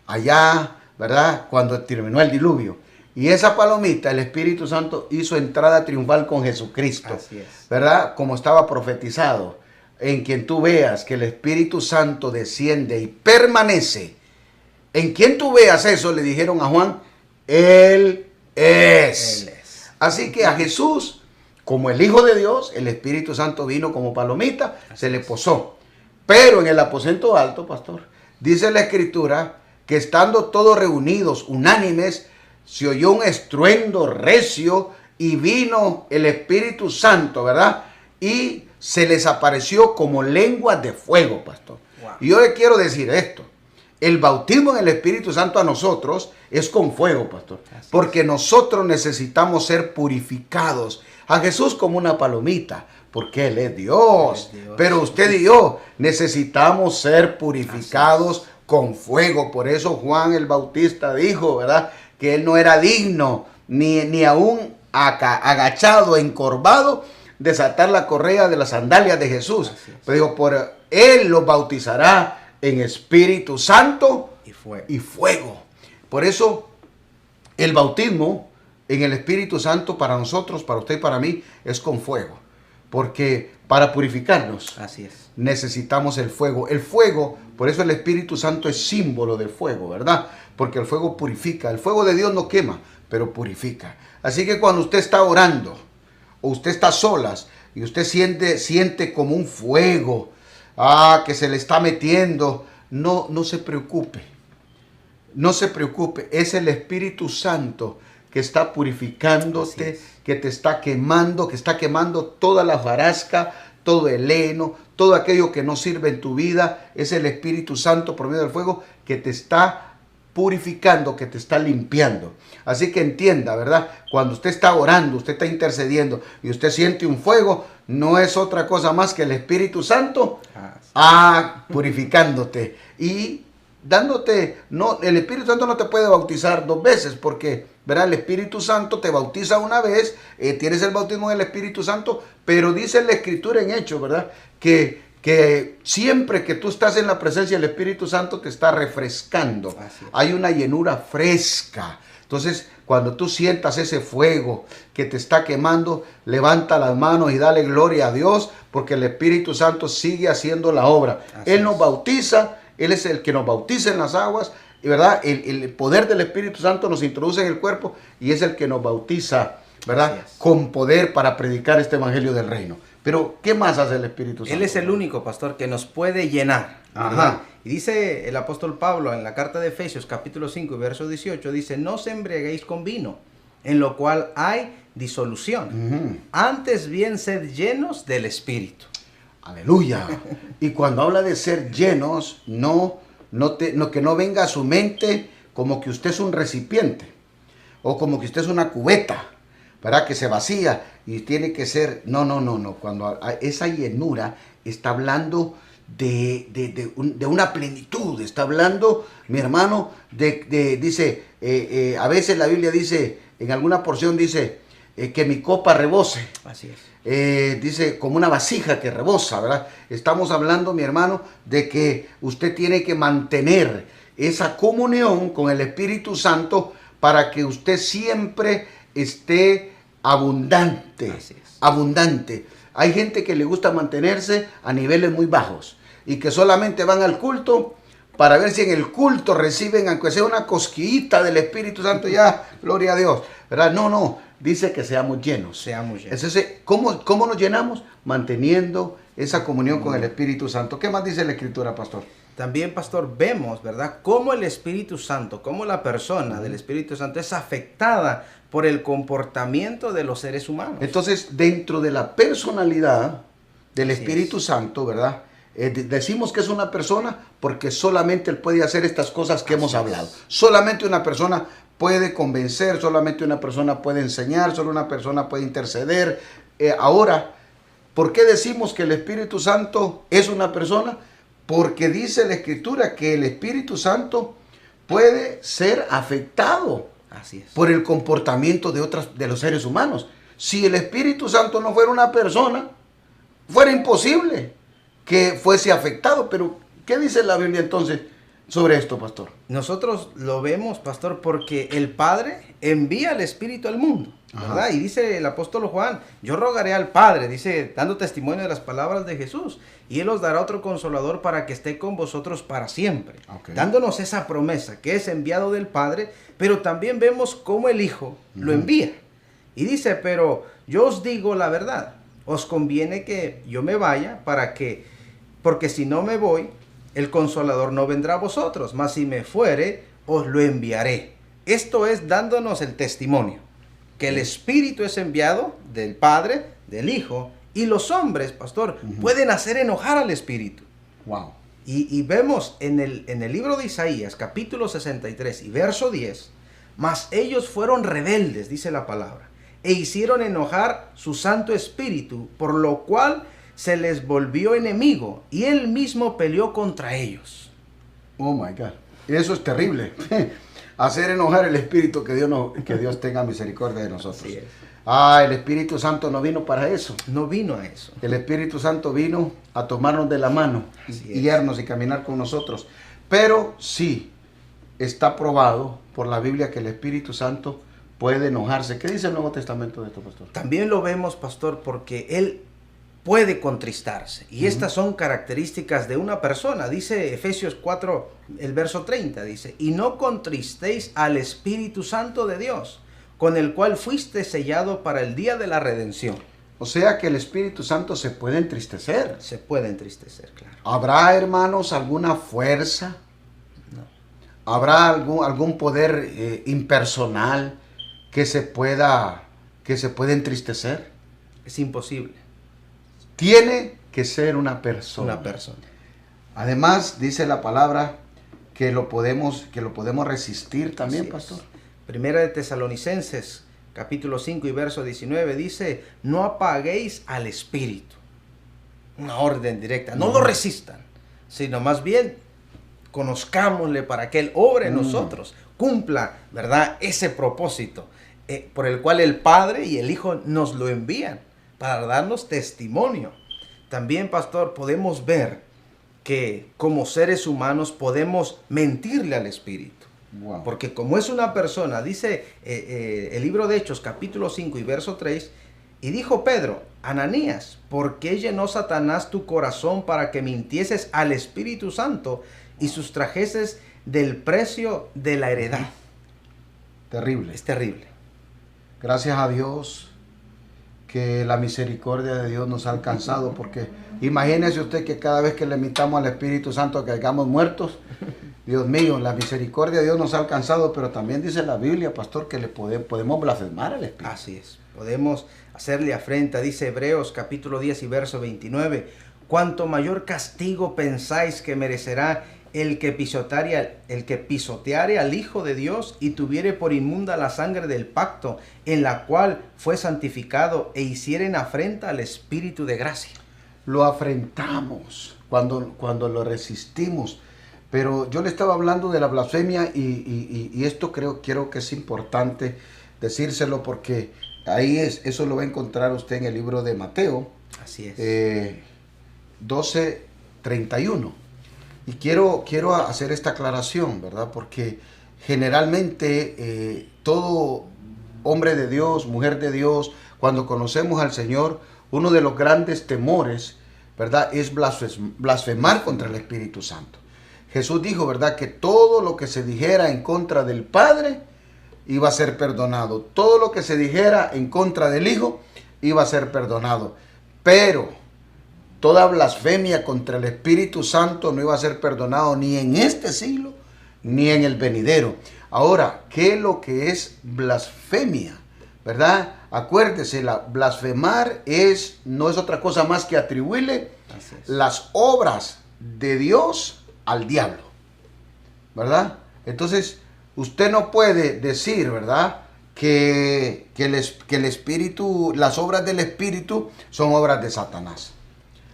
allá, ¿verdad? Cuando terminó el diluvio. Y esa palomita, el Espíritu Santo hizo entrada triunfal con Jesucristo. Así es. ¿Verdad? Como estaba profetizado. En quien tú veas que el Espíritu Santo desciende y permanece. En quien tú veas eso, le dijeron a Juan, Él es. Él es. Así que a Jesús, como el Hijo de Dios, el Espíritu Santo vino como palomita, se le posó. Pero en el aposento alto, pastor, dice la Escritura que estando todos reunidos, unánimes, se oyó un estruendo recio y vino el Espíritu Santo, ¿verdad? Y se les apareció como lenguas de fuego, pastor. Wow. Y yo le quiero decir esto. El bautismo en el Espíritu Santo a nosotros es con fuego, pastor. Porque nosotros necesitamos ser purificados. A Jesús como una palomita, porque Él es Dios. Pero usted y yo necesitamos ser purificados con fuego. Por eso Juan el Bautista dijo, ¿verdad?, que él no era digno, ni aún agachado, encorvado, desatar la correa de las sandalias de Jesús. Pero dijo, por él los bautizará en Espíritu Santo y fuego. Por eso el bautismo en el Espíritu Santo para nosotros, para usted y para mí, es con fuego. Porque para purificarnos necesitamos el fuego. El fuego, por eso el Espíritu Santo es símbolo del fuego, ¿verdad? Porque el fuego purifica. El fuego de Dios no quema, pero purifica. Así que cuando usted está orando, o usted está a solas, y usted siente como un fuego, que se le está metiendo, no se preocupe. No se preocupe. Es el Espíritu Santo que está purificándote, que te está quemando, que está quemando toda la hojarasca, todo el heno, todo aquello que no sirve en tu vida. Es el Espíritu Santo por medio del fuego que te está purificando, que te está limpiando. Así que entienda, ¿verdad? Cuando usted está orando, usted está intercediendo y usted siente un fuego, no es otra cosa más que el Espíritu Santo purificándote y dándote, no, el Espíritu Santo no te puede bautizar dos veces porque, ¿verdad? El Espíritu Santo te bautiza una vez, tienes el bautismo del Espíritu Santo, pero dice la Escritura en Hechos, ¿verdad? Que siempre que tú estás en la presencia del Espíritu Santo te está refrescando. Hay una llenura fresca. Entonces, cuando tú sientas ese fuego que te está quemando, levanta las manos y dale gloria a Dios, porque el Espíritu Santo sigue haciendo la obra. Él nos bautiza, Él es el que nos bautiza en las aguas, ¿verdad? El poder del Espíritu Santo nos introduce en el cuerpo y es el que nos bautiza, ¿verdad? Con poder para predicar este evangelio del reino. Pero, ¿qué más hace el Espíritu Santo? Él es el único, pastor, que nos puede llenar. Y dice el apóstol Pablo en la carta de Efesios, capítulo 5, verso 18, dice, no os embriaguéis con vino, en lo cual hay disolución. Antes bien, sed llenos del Espíritu. Aleluya. Y cuando habla de ser llenos, que no venga a su mente como que usted es un recipiente o como que usted es una cubeta, ¿verdad? Que se vacía y tiene que ser... No. Cuando esa llenura está hablando de una plenitud, está hablando, mi hermano, dice, a veces la Biblia dice, en alguna porción dice, que mi copa rebose. Así es. Dice, como una vasija que rebosa, ¿verdad? Estamos hablando, mi hermano, de que usted tiene que mantener esa comunión con el Espíritu Santo para que usted siempre esté abundante. Así es. Abundante. Hay gente que le gusta mantenerse a niveles muy bajos y que solamente van al culto para ver si en el culto reciben, aunque sea una cosquillita del Espíritu Santo, ya, gloria a Dios, ¿verdad? No. dice que seamos llenos. Seamos llenos. Entonces, ¿cómo nos llenamos? Manteniendo esa comunión con el Espíritu Santo. ¿Qué más dice la Escritura, pastor? También, pastor, vemos, ¿verdad?, cómo el Espíritu Santo, cómo la persona del Espíritu Santo es afectada por el comportamiento de los seres humanos. Entonces, dentro de la personalidad del Así Espíritu es. Santo, ¿verdad? Decimos que es una persona porque solamente él puede hacer estas cosas que hemos hablado. Solamente una persona puede convencer, solamente una persona puede enseñar, solo una persona puede interceder. Ahora, ¿por qué decimos que el Espíritu Santo es una persona? Porque dice la Escritura que el Espíritu Santo puede ser afectado Así es. por el comportamiento de los seres humanos. Si el Espíritu Santo no fuera una persona, fuera imposible que fuese afectado. Pero, ¿qué dice la Biblia entonces sobre esto, pastor? Nosotros lo vemos, pastor, porque el Padre envía al Espíritu al mundo, ¿verdad? Ajá. Y dice el apóstol Juan, yo rogaré al Padre, dice, dando testimonio de las palabras de Jesús, y Él os dará otro consolador para que esté con vosotros para siempre. Ok. Dándonos esa promesa que es enviado del Padre, pero también vemos cómo el Hijo lo envía. Y dice, pero yo os digo la verdad, os conviene que yo me vaya porque si no me voy, el Consolador no vendrá a vosotros, mas si me fuere, os lo enviaré. Esto es dándonos el testimonio, que el Espíritu es enviado del Padre, del Hijo, y los hombres, pastor, pueden hacer enojar al Espíritu. Wow. Y vemos en el libro de Isaías, capítulo 63 y verso 10, mas ellos fueron rebeldes, dice la palabra, e hicieron enojar su Santo Espíritu, por lo cual se les volvió enemigo, y él mismo peleó contra ellos. Oh my God. Eso es terrible. Hacer enojar el Espíritu, que Dios tenga misericordia de nosotros. Así es. El Espíritu Santo no vino para eso. No vino a eso. El Espíritu Santo vino a tomarnos de la mano Así y es. guiarnos y caminar con nosotros. Pero sí, está probado por la Biblia que el Espíritu Santo puede enojarse. ¿Qué dice el Nuevo Testamento de esto, pastor? También lo vemos, pastor, porque él puede contristarse. Y estas son características de una persona. Dice Efesios 4, el verso 30, dice, y no contristéis al Espíritu Santo de Dios, con el cual fuiste sellado para el día de la redención. O sea que el Espíritu Santo se puede entristecer. Se puede entristecer, claro. ¿Habrá, hermanos, alguna fuerza? No. ¿Habrá algún poder impersonal que se pueda entristecer? Es imposible. Tiene que ser una persona. Una persona. Además, dice la palabra que lo podemos resistir también, Así es. pastor. Primera de Tesalonicenses, capítulo 5 y verso 19, dice, no apaguéis al Espíritu. Una orden directa, no lo resistan, sino más bien conozcámosle para que Él obre en nosotros, cumpla, ¿verdad?, ese propósito por el cual el Padre y el Hijo nos lo envían para darnos testimonio. También, pastor, podemos ver que como seres humanos podemos mentirle al Espíritu. Wow. Porque como es una persona, dice el libro de Hechos, capítulo 5 y verso 3, y dijo Pedro, Ananías, ¿por qué llenó Satanás tu corazón para que mintieses al Espíritu Santo y sustrajeses del precio de la heredad? Terrible. Es terrible. Gracias a Dios que la misericordia de Dios nos ha alcanzado, porque imagínese usted que cada vez que le invitamos al Espíritu Santo que caigamos muertos. Dios mío, la misericordia de Dios nos ha alcanzado, pero también dice la Biblia, pastor, que le podemos blasfemar al Espíritu. Así es, podemos hacerle afrenta, dice Hebreos capítulo 10 y verso 29, cuanto mayor castigo pensáis que merecerá el que pisoteare al Hijo de Dios y tuviere por inmunda la sangre del pacto en la cual fue santificado e hicieren afrenta al Espíritu de gracia. Lo afrentamos cuando lo resistimos. Pero yo le estaba hablando de la blasfemia y esto quiero que es importante decírselo, porque eso lo va a encontrar usted en el libro de Mateo. Así es. 12:31. Y quiero hacer esta aclaración, ¿verdad? Porque generalmente todo hombre de Dios, mujer de Dios, cuando conocemos al Señor, uno de los grandes temores, ¿verdad?, es blasfemar contra el Espíritu Santo. Jesús dijo, ¿verdad?, que todo lo que se dijera en contra del Padre iba a ser perdonado. Todo lo que se dijera en contra del Hijo iba a ser perdonado. Pero toda blasfemia contra el Espíritu Santo no iba a ser perdonado ni en este siglo ni en el venidero. Ahora, ¿qué es lo que es blasfemia? ¿Verdad? Acuérdese, blasfemar no es otra cosa más que atribuirle las obras de Dios al diablo. ¿Verdad? Entonces, usted no puede decir, ¿verdad?, que el Espíritu, las obras del Espíritu son obras de Satanás.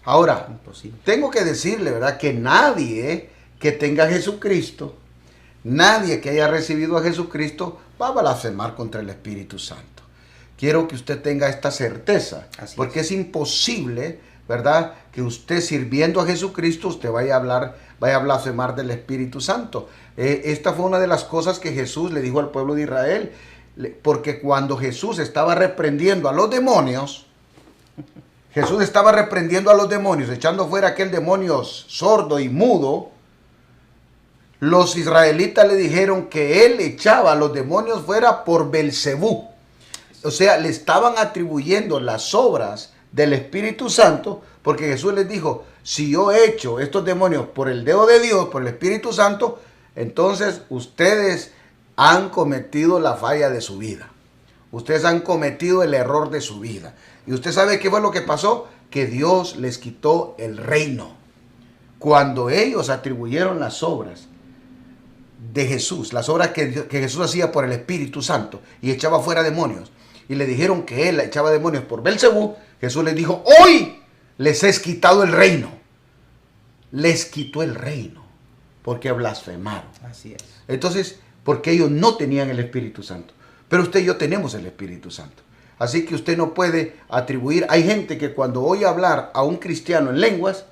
Ahora, imposible. Tengo que decirle, ¿verdad?, que nadie que tenga a Jesucristo, nadie que haya recibido a Jesucristo va a blasfemar contra el Espíritu Santo. Quiero que usted tenga esta certeza, porque es imposible, ¿verdad?, que usted sirviendo a Jesucristo, usted vaya a blasfemar del Espíritu Santo. Esta fue una de las cosas que Jesús le dijo al pueblo de Israel, porque cuando Jesús estaba reprendiendo a los demonios, echando fuera aquel demonio sordo y mudo, los israelitas le dijeron que él echaba a los demonios fuera por Belcebú. O sea, le estaban atribuyendo las obras del Espíritu Santo, porque Jesús les dijo, si yo echo estos demonios por el dedo de Dios, por el Espíritu Santo, entonces ustedes han cometido la falla de su vida. Ustedes han cometido el error de su vida. ¿Y usted sabe qué fue lo que pasó? Que Dios les quitó el reino. Cuando ellos atribuyeron las obras de Jesús, las obras que Jesús hacía por el Espíritu Santo y echaba fuera demonios, y le dijeron que él echaba demonios por Belcebú, Jesús les dijo, hoy les he quitado el reino. Les quitó el reino porque blasfemaron. Así es. Entonces, porque ellos no tenían el Espíritu Santo. Pero usted y yo tenemos el Espíritu Santo. Así que usted no puede atribuir. Hay gente que cuando oye hablar a un cristiano en lenguas,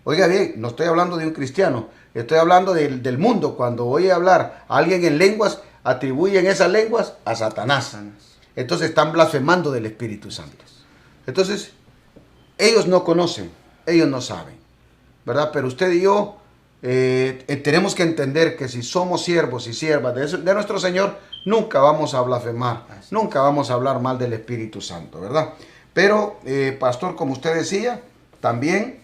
oiga bien, no estoy hablando de un cristiano, estoy hablando del mundo. Cuando oye hablar a alguien en lenguas, atribuyen esas lenguas a Satanás. Entonces están blasfemando del Espíritu Santo. Entonces, ellos no conocen, ellos no saben, ¿verdad? Pero usted y yo tenemos que entender que si somos siervos y siervas de nuestro Señor, nunca vamos a blasfemar, nunca vamos a hablar mal del Espíritu Santo, ¿verdad? Pero, pastor, como usted decía, también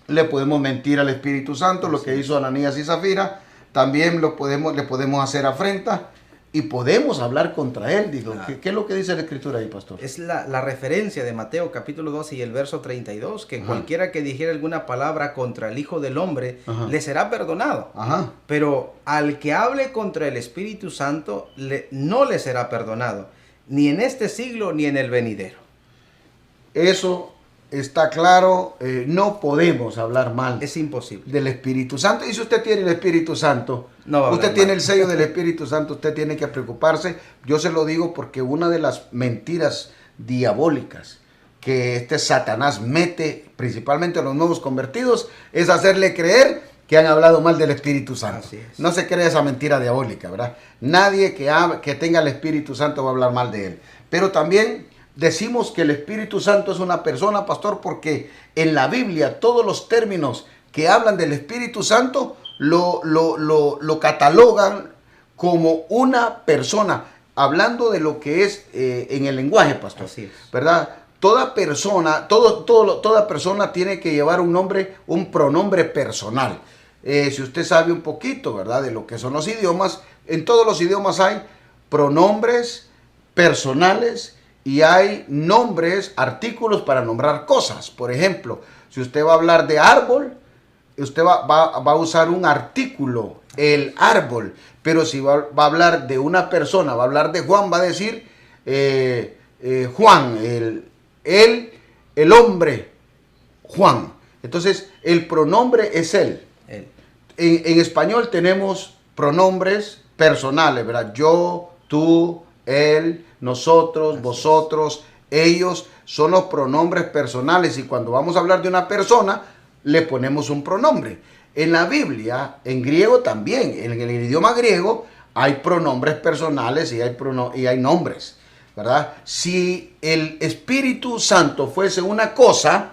le podemos mentir al Espíritu Santo, lo que hizo Ananías y Zafira, también le podemos hacer afrenta y podemos hablar contra él. Digo, Claro. ¿qué es lo que dice la Escritura ahí, pastor? Es la referencia de Mateo capítulo 12 y el verso 32, que cualquiera que dijera alguna palabra contra el Hijo del Hombre, le será perdonado. Ajá. Pero al que hable contra el Espíritu Santo, no le será perdonado, ni en este siglo ni en el venidero. Eso está claro, no podemos hablar mal Es imposible. del Espíritu Santo. Y si usted tiene el Espíritu Santo, No va a usted hablar tiene mal. el sello del Espíritu Santo, usted tiene que preocuparse. Yo se lo digo porque una de las mentiras diabólicas que este Satanás mete principalmente a los nuevos convertidos es hacerle creer que han hablado mal del Espíritu Santo. Así es. No se crea esa mentira diabólica, ¿verdad? Nadie que tenga el Espíritu Santo va a hablar mal de él. Pero también decimos que el Espíritu Santo es una persona, pastor, porque en la Biblia todos los términos que hablan del Espíritu Santo lo catalogan como una persona, hablando de lo que es en el lenguaje, pastor. Así es. ¿Verdad? Toda persona tiene que llevar un pronombre personal. Si usted sabe un poquito, ¿verdad?, de lo que son los idiomas, en todos los idiomas hay pronombres personales y hay nombres, artículos para nombrar cosas. Por ejemplo, si usted va a hablar de árbol, usted va a usar un artículo, el árbol. Pero si va a hablar de una persona, va a hablar de Juan, va a decir Juan, el hombre Juan. Entonces, el pronombre es él. En español tenemos pronombres personales, ¿verdad? Yo, tú, él, nosotros, vosotros, ellos, son los pronombres personales, y cuando vamos a hablar de una persona, le ponemos un pronombre. En la Biblia, en griego también, en el idioma griego, hay pronombres personales y hay nombres, ¿verdad? Si el Espíritu Santo fuese una cosa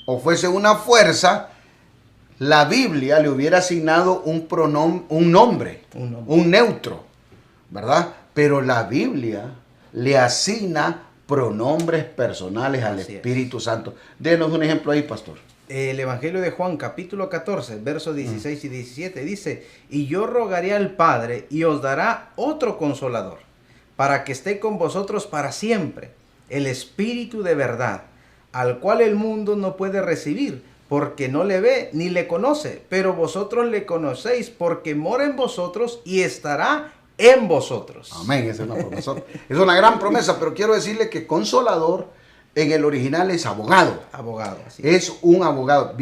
o fuese una fuerza, la Biblia le hubiera asignado un nombre, un neutro, ¿verdad? Pero la Biblia le asigna pronombres personales al Espíritu Santo. Denos un ejemplo ahí, pastor. El Evangelio de Juan, capítulo 14, versos 16 y 17, dice: y yo rogaré al Padre, y os dará otro consolador, para que esté con vosotros para siempre, el Espíritu de verdad, al cual el mundo no puede recibir, porque no le ve ni le conoce, pero vosotros le conocéis, porque mora en vosotros y estará en vosotros. Amén, esa es una promesa. Es una gran promesa, pero quiero decirle que consolador en el original es abogado. Abogado, así es un abogado.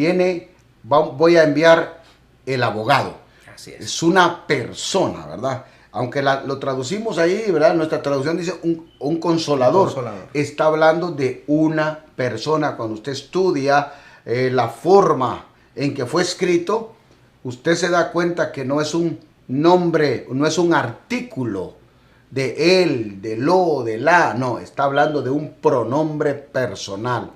Voy a enviar el abogado. Así es una persona, ¿verdad? Aunque lo traducimos ahí, ¿verdad? Nuestra traducción dice un consolador. Está hablando de una persona. Cuando usted estudia la forma en que fue escrito, usted se da cuenta que no es un nombre, no es un artículo de él, de lo, de la. No, está hablando de un pronombre personal.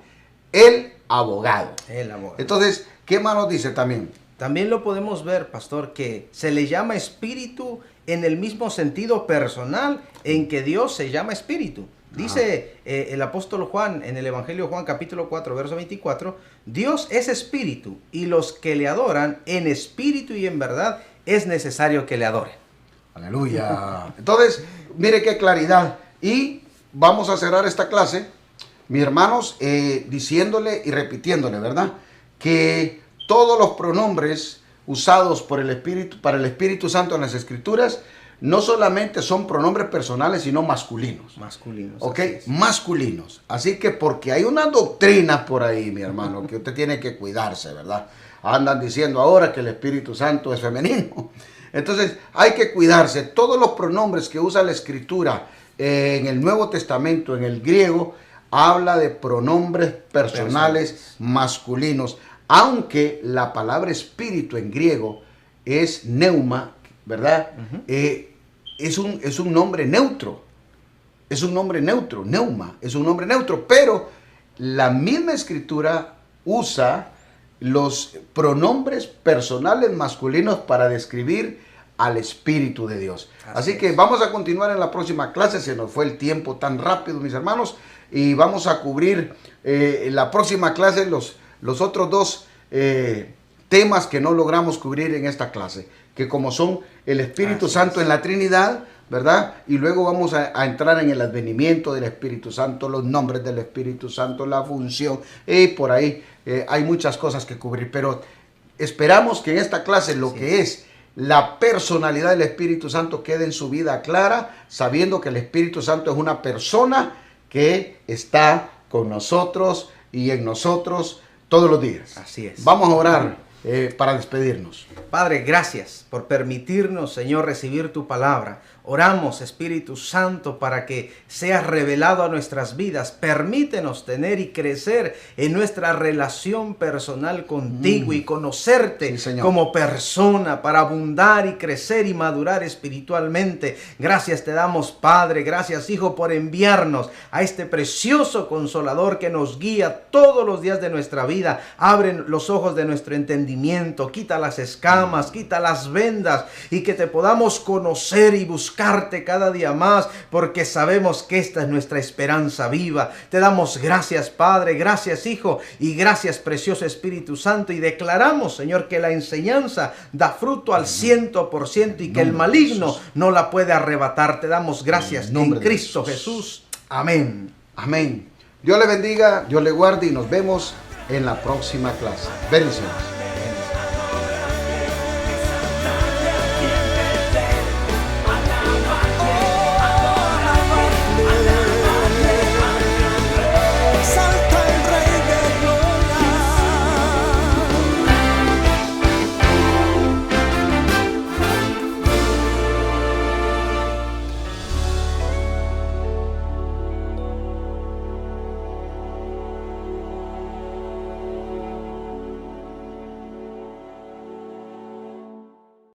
El abogado. El abogado. Entonces, ¿qué más nos dice también? También lo podemos ver, pastor, que se le llama espíritu en el mismo sentido personal en que Dios se llama espíritu. Dice el apóstol Juan en el Evangelio de Juan capítulo 4, verso 24, Dios es espíritu y los que le adoran en espíritu y en verdad es necesario que le adoren. Aleluya. Entonces, mire qué claridad. Y vamos a cerrar esta clase, mis hermanos, diciéndole y repitiéndole, ¿verdad? Que todos los pronombres usados por el Espíritu, para el Espíritu Santo en las Escrituras, no solamente son pronombres personales, sino masculinos. Masculinos. ¿Ok? Masculinos. Así que porque hay una doctrina por ahí, mi hermano, que usted tiene que cuidarse, ¿verdad? Andan diciendo ahora que el Espíritu Santo es femenino. Entonces, hay que cuidarse. Todos los pronombres que usa la Escritura en el Nuevo Testamento, en el griego, habla de pronombres personales masculinos. Aunque la palabra espíritu en griego es neuma, ¿verdad? Es un nombre neutro. Es un nombre neutro, neuma, es un nombre neutro. Pero la misma Escritura usa los pronombres personales masculinos para describir al Espíritu de Dios. Así que vamos a continuar en la próxima clase. Se nos fue el tiempo tan rápido, mis hermanos. Y vamos a cubrir en la próxima clase los otros dos temas que no logramos cubrir en esta clase, que como son el Espíritu Santo en la Trinidad, ¿verdad? Y luego vamos a entrar en el advenimiento del Espíritu Santo, los nombres del Espíritu Santo, la función, y por ahí hay muchas cosas que cubrir, pero esperamos que en esta clase lo que es la personalidad del Espíritu Santo quede en su vida clara, sabiendo que el Espíritu Santo es una persona que está con nosotros y en nosotros todos los días. Así es. Vamos a orar para despedirnos. Padre, gracias por permitirnos, Señor, recibir tu palabra. Oramos, Espíritu Santo, para que seas revelado a nuestras vidas. Permítenos tener y crecer en nuestra relación personal contigo y conocerte como persona para abundar y crecer y madurar espiritualmente. Gracias te damos, Padre. Gracias, Hijo, por enviarnos a este precioso Consolador que nos guía todos los días de nuestra vida. Abre los ojos de nuestro entendimiento. Quita las escamas, quita las vendas y que te podamos conocer y buscarte cada día más, porque sabemos que esta es nuestra esperanza viva. Te damos gracias, Padre, gracias, Hijo, y gracias, precioso Espíritu Santo, y declaramos, Señor, que la enseñanza da fruto al 100% y que el maligno no la puede arrebatar. Te damos gracias en Cristo Jesús. Amén. Amén. Dios le bendiga, Dios le guarde y nos vemos en la próxima clase. Bendiciones.